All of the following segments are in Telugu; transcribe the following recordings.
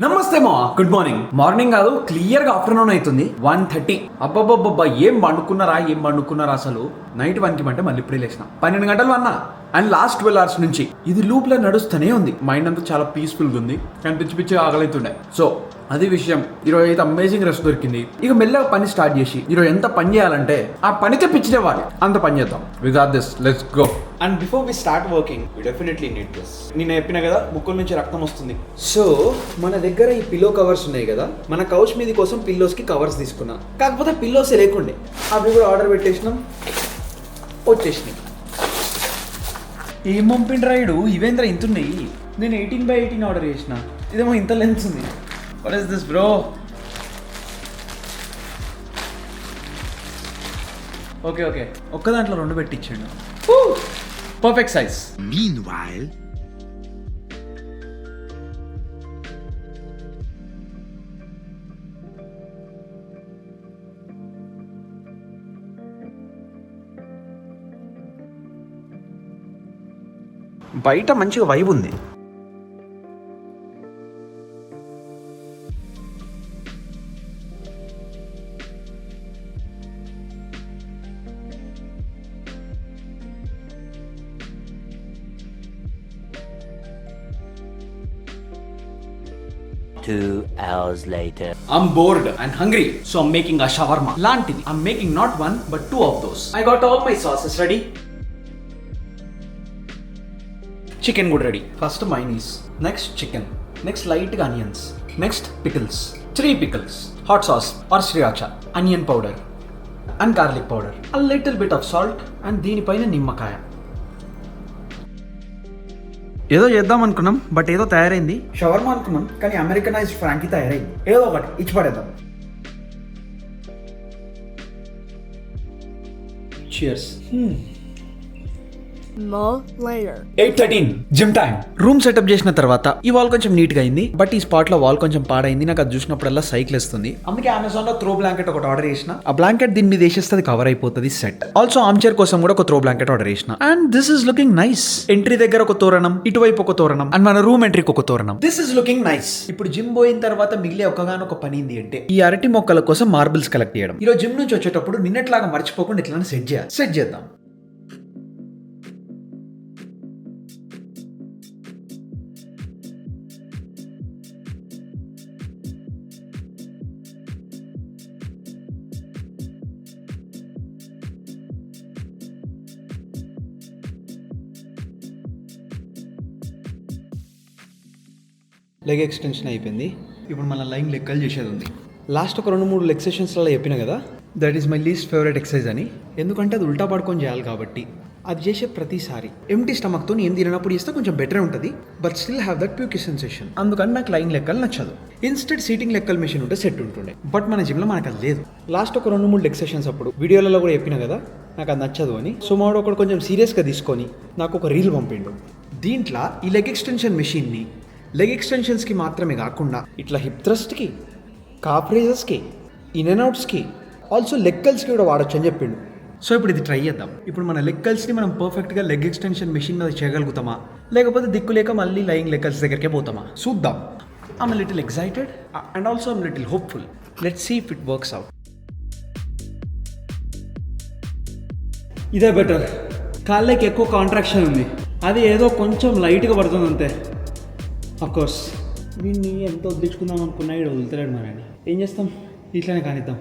నమస్తే మా గుడ్ మార్నింగ్ కాదు, క్లియర్ గా ఆఫ్టర్నూన్ అవుతుంది 1:30. అబ్బబ్బబ్బబ్బా ఏం పండుకున్నారా అసలు. నైట్ 1కి అంటే మళ్ళీ ఇప్పుడే లేచిన 12 గంటలు అన్నా. అండ్ లాస్ట్ 12 hours నుంచి ఇది లూప్ లో నడుస్తూనే ఉంది. మైండ్ అంతా చాలా పీస్ఫుల్ గా ఉంది, కానీ పిచ్చి ఆగలైతుండే. సో అది విషయం. ఈరోజు అయితే అమేజింగ్ రెస్ట్ దొరికింది. ఇక మెల్లగా పని స్టార్ట్ చేసి ఈరోజు ఎంత పని చేయాలంటే ఆ పనితో పిచ్చిదేవాలి అంత పని చేద్దాం. We got this, let's go. And before we start working we definitely need this. నేను చెప్పిన కదా ముక్కుల నుంచి రక్తం వస్తుంది. సో మన దగ్గర ఈ పిల్లో కవర్స్ ఉన్నాయి కదా, మన కౌచ్ మీద కోసం పిల్లోస్ కి కవర్స్ తీసుకున్నా. కాకపోతే పిల్లోస్ లేకుండే, అవి కూడా ఆర్డర్ పెట్టేసినాం, వచ్చేసినాయి. ఏం పంపిండ్రా ఇడు, ఇవేంద్ర ఇంతున్నాయి. నేను 18x18 ఆర్డర్ చేసిన, ఇదేమో ఇంత లెన్స్ ఉంది. What is this bro? Okay ఒక్క దాంట్లో 2 పెట్టించండు. Perfect size. Meanwhile, బయట మంచిగా వైబ్ ఉంది. Two hours later. I'm bored and hungry, so I'm making a shawarma. Lantini. I'm making not one but 2 of those. I got all my sauces ready. Chicken good ready. First mayonnaise, next chicken, next light onions, next pickles, 3 pickles, hot sauce or sriracha, onion powder and garlic powder, a little bit of salt and దీనిపైన నిమ్మకాయ. ఏదో చేద్దాం అనుకున్నాం, బట్ ఏదో తయారైంది. షవర్మా అనుకున్నాం, కానీ అమెరికనైజ్డ్ ఫ్రాంకీ తయారైంది. ఏదో ఒకటి ఇచ్చి పడేద్దాం. Cheers. More later. 8:13 gym time. Room setup చేసిన తర్వాత ఈ వాల్ కొంచెం నీట్ గా అయింది, బట్ ఈ స్పాట్ లో వాల్ కొంచెం పాడైంది. నాకు అది చూసినప్పుడల్లా సైకిల్ వస్తుంది. అందుకే అమెజాన్ లో త్రో బ్లాంకెట్ ఒకటి ఆర్డర్ చేసిన. ఆ బ్లాంకెట్ దీని మీద వేసేస్తుంది, కవర్ అయిపోతుంది సెట్. ఆల్సో ఆర్మ్ చైర్ కోసం కూడా ఒక త్రో బ్లాంకెట్ ఆర్డర్ చేసిన. And this is looking nice. Entry దగ్గర ఒక తోరణం, ఇటువైపు ఒక తోరణం, అండ్ మన రూమ్ ఎంట్రీకి ఒక తోరణం. This is looking nice. ఇప్పుడు జిమ్ పోయిన తర్వాత మిగిలే ఒకగానొక పని ఏంది అంటే ఈ అరటి మొక్కల కోసం మార్బుల్స్ కలెక్ట్ చేయడం. ఈరోజు జిమ్ నుంచి వచ్చేటప్పుడు నిన్నట్లాగా మర్చిపోకుండా ఇట్లా సెట్ చేద్దాం. లెగ్ ఎక్స్టెన్షన్ అయిపోయింది. ఇప్పుడు మన లైన్ లెక్కలు చేసేది ఉంది. లాస్ట్ ఒక 2-3 లెగ్ సెషన్స్లలో చెప్పిన కదా, that is my least favourite exercise అని. ఎందుకంటే అది ఉల్టా పడుకొని చేయాలి కాబట్టి. అది చేసే ప్రతిసారి ఎంటీ స్టమక్తో ఏం తినప్పుడు చేస్తే కొంచెం బెటర్ ఉంటుంది, but still have that pukey sensation. అందుకని నాకు లైన్ లెక్కలు నచ్చదు. ఇన్స్టెడ్ సీటింగ్ లెక్కల మెషిన్ ఉంటే సెట్ ఉంటుండే, బట్ మన జిమ్లో మనకు అది లేదు. లాస్ట్ ఒక 2-3 లెగ్ సెషన్స్ అప్పుడు వీడియోలలో కూడా చెప్పిన కదా నాకు అది నచ్చదు అని. సో మావాడు ఒకటి కొంచెం సీరియస్గా తీసుకొని నాకు ఒక రీల్ పంపిండు. దీంట్లో ఈ లెగ్ ఎక్స్టెన్షన్ మెషిన్ని లెగ్ ఎక్స్టెన్షన్స్కి మాత్రమే కాకుండా ఇట్లా హిప్ థ్రస్ట్కి, కాప్ రేజర్స్కి, ఇన్ అండ్ అవుట్స్కి, ఆల్సో లెగ్ కల్స్కి కూడా వాడచ్చు అని చెప్పిండు. సో ఇప్పుడు ఇది ట్రై చేద్దాం. ఇప్పుడు మన లెగ్ కల్స్ని మనం పర్ఫెక్ట్గా లెగ్ ఎక్స్టెన్షన్ మెషిన్ మీద చేయగలుగుతామా, లేకపోతే దిక్కులేక మళ్ళీ లైన్ లెగ్ కల్స్ దగ్గరికే పోతామా చూద్దాం. I'm little excited and also I'm little hopeful. Let's see if it works out. ఇదే బెటర్. కాళ్ళకి ఎక్కువ కాంట్రాక్షన్ ఉంది, అది ఏదో కొంచెం లైట్గా పడుతుంది అంతే. అఫ్కోర్స్ వీడిని ఎంత వదిలించుకుందాం అనుకున్నా ఇక్కడ వదులుతలేడు మరి. ఏం చేస్తాం, ఇట్లానే కానిద్దాం.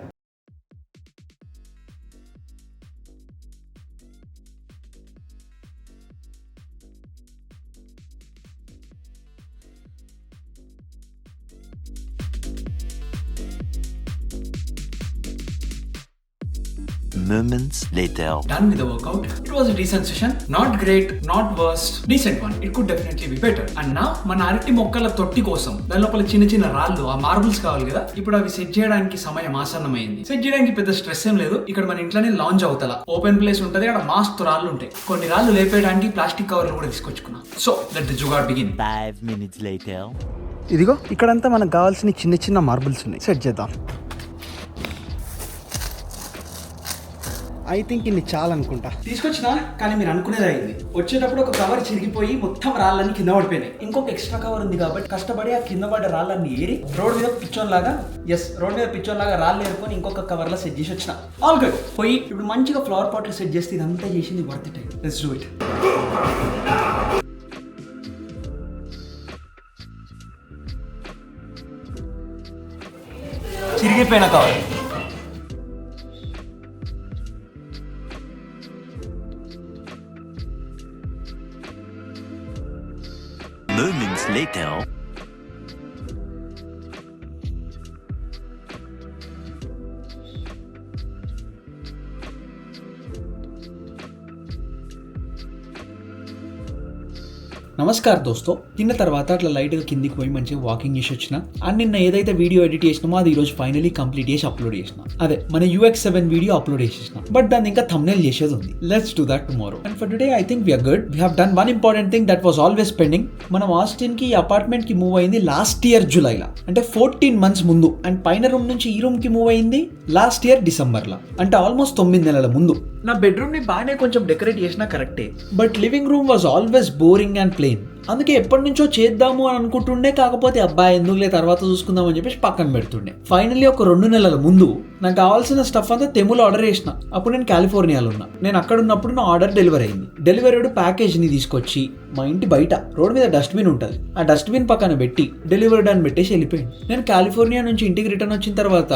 Moments later. Done with the workout. It was a decent session. Not great, not worst. Decent one. It could definitely be better. And now మన అరటి మొక్కల తొట్టి కోసం దాని లోపల చిన్న రాళ్ళు, ఆ మార్బుల్స్ కావాలి కదా. ఇప్పుడు అవి సెట్ చేయడానికి సమయం ఆసన్నమైంది. సెట్ చేయడానికి పెద్ద స్ట్రెస్ ఏం లేదు. ఇక్కడ మన ఇంట్లోనే లాంజ్ అవుతల ఓపెన్ ప్లేస్ ఉంటది, అక్కడ మస్తు రాళ్ళు ఉంటాయి. కొన్ని రాళ్ళు లేపేయడానికి ప్లాస్టిక్ కవర్లు కూడా తీసుకొచ్చుకున్నా. So let the jugaad begin. 5 minutes later. ఇదిగో ఇక్కడంతా మనకు కావాల్సిన చిన్న మార్బుల్స్ ఉన్నాయి. సెట్ చేద్దాం. ఐ థింక్ ఇన్ని చాలా అనుకుంటా తీసుకొచ్చినా, కానీ మీరు అనుకునేది అయింది. వచ్చేటప్పుడు ఒక కవర్ చిరిగిపోయి మొత్తం రాళ్ళన్నీ కింద పడిపోయినాయి. ఇంకొక ఎక్స్ట్రా కవర్ ఉంది కాబట్టి కష్టపడి ఆ కింద పడ్డ రాళ్ళన్నీ ఏరి రోడ్ మీద పిచ్చోన్ లాగా రాళ్ళు ఏరుకొని ఇంకొక కవర్ లో సెట్ చేసి వచ్చిన. All good. పోయి ఇప్పుడు మంచిగా ఫ్లవర్ పాట్ సెట్ చేస్తే ఇదంతా చేసింది worth it. Let's do it. చిరిగిపోయిన కవర్. Moments later. నమస్కార్ దోస్తో. తిన్న తర్వాత అట్లా లైట్గా కిందికి పోయి మంచిగా వాకింగ్ చేసి వచ్చిన. అండ్ నిన్న ఏదైతే వీడియో ఎడిట్ చేసినామో అది ఈరోజు ఫైనలీ కంప్లీట్ చేసి అప్లోడ్ చేసిన. అదే మన UX7 వీడియో అప్లోడ్ చేసేసిన. బట్ దాన్ని ఇంకా థంబ్నెయిల్ చేసేది ఉంది. Let's do that tomorrow. And for today I think we're good. We have done one important thing that was always pending. మనం ఆస్టిన్ కి అపార్ట్మెంట్ కి మూవ్ అయింది లాస్ట్ ఇయర్ జూలైలో, అంటే 14 months ముందు. అండ్ పైన రూమ్ నుంచి ఈ రూమ్ కి మూవ్ అయింది లాస్ట్ ఇయర్ డిసెంబర్లో, అంటే ఆల్మోస్ట్ 9 నెలల ముందు. నా బెడ్రూమ్ ని బాగానే కొంచెం డెకరేట్ చేసినా కరెక్టే, but living room was always boring and plain. అందుకే ఎప్పటి నుంచో చేద్దాము అని అనుకుంటుండే, కాకపోతే అబ్బాయి ఎందుకులే తర్వాత చూసుకుందాం అని చెప్పేసి పక్కన పెడుతుండే. ఫైనల్లీ ఒక 2 నెలల ముందు నాకు కావాల్సిన స్టఫ్ అంతా తెములో ఆర్డర్ చేసిన. అప్పుడు నేను కాలిఫోర్నియాలో ఉన్నా. నేను అక్కడ ఉన్నప్పుడు నా ఆర్డర్ డెలివరీ అయింది. డెలివరీడు ప్యాకేజ్ని తీసుకొచ్చి మా ఇంటి బయట రోడ్ మీద డస్ట్బిన్ ఉంటుంది, ఆ డస్ట్బిన్ పక్కన పెట్టి డెలివరీ అని పెట్టేసి వెళ్ళిపోయింది. నేను కాలిఫోర్నియా నుంచి ఇంటికి రిటర్న్ వచ్చిన తర్వాత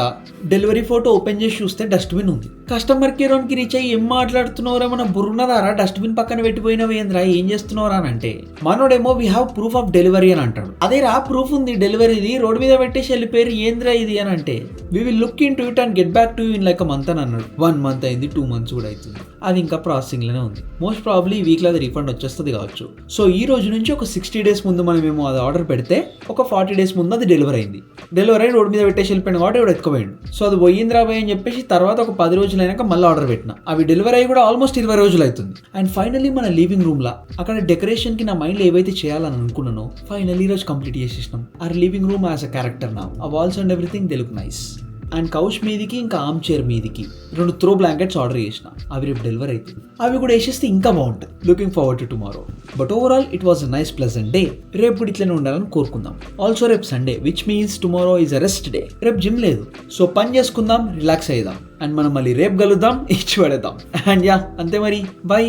డెలివరీ ఫోటో ఓపెన్ చేసి చూస్తే డస్ట్బిన్ ఉంది. కస్టమర్ కేర్ కి రీచ్ అయ్యి ఏం మాట్లాడుతున్నారా, మన బుర్రున్నదారా, డస్ట్బిన్ పక్కన పెట్టిపోయినవి ఏంద్రా, ఏం చేస్తున్నారా అని అంటే మనోడేమో we have proof of delivery అని అంటాడు. అదే రా ప్రూఫ్ ఉంది డెలివరీది, రోడ్ మీద పెట్టేసి వెళ్ళిపోయారు, ఏంద్రా ఇది అని అంటే we will look into it and get back to you in like month అని అన్నాడు. 1 month అయింది, 2 months కూడా అవుతుంది. అది ఇంకా ప్రాసెసింగ్ లోనే ఉంది. మోస్ట్ ప్రాబ్లీ ఈ వీక్ లో అది రీఫండ్ వచ్చేస్తుంది కావచ్చు. సో ఈ రోజు నుంచి ఒక 60 days ముందు మనమేమో అది ఆర్డర్ పెడితే ఒక 40 days ముందు అది డెలివరీ అయింది. డెలివరీ అయి రోడ్ మీద పెట్టేసి వెళ్ళిపోయిన కాబట్టి ఎవడు ఎత్తుకుపోయాడు. సో అది పోయిందిరా పోయి అని చెప్పేసి తర్వాత ఒక 10 రోజులు అయినాక మళ్ళీ ఆర్డర్ పెట్టిన. అవి డెలివరీ అయ్యి కూడా ఆల్మోస్ట్ 20 రోజులు అవుతుంది. అండ్ ఫైనల్లీ మన లివింగ్ రూమ్ లా అక్కడ డెకరేషన్ కి నా మైండ్ ఏవైతే చేయాలని అనుకున్నానో ఫైనల్లీ ఈరోజు కంప్లీట్ చేసేసినాం. ఆ living room as a character నా, ఆ walls and everything they look nice. And couch మీదికి ఇంకా ఆర్మ్ చైర్ మీదికి 2 త్రో బ్లాంకెట్స్ ఆర్డర్ చేసిన. అవి రేపు డెలివరీ అవుతుంది. అవి కూడా వేసేస్తే ఇంకా బాగుంటుంది. Looking forward to tomorrow. But overall it was a nice pleasant day. రేపు ఇట్లనే ఉండాలని కోరుకుందాం. ఆల్సో రేపు Sunday, which means tomorrow is a rest day. రేపు జిమ్ లేదు, సో పని చేసుకుందాం, రిలాక్స్ అయ్యేదాం. అండ్ మనం మళ్ళీ రేపు కలుద్దాం, ఇచ్చి పడేద్దాం. అండ్ యా అంతే మరి, బై.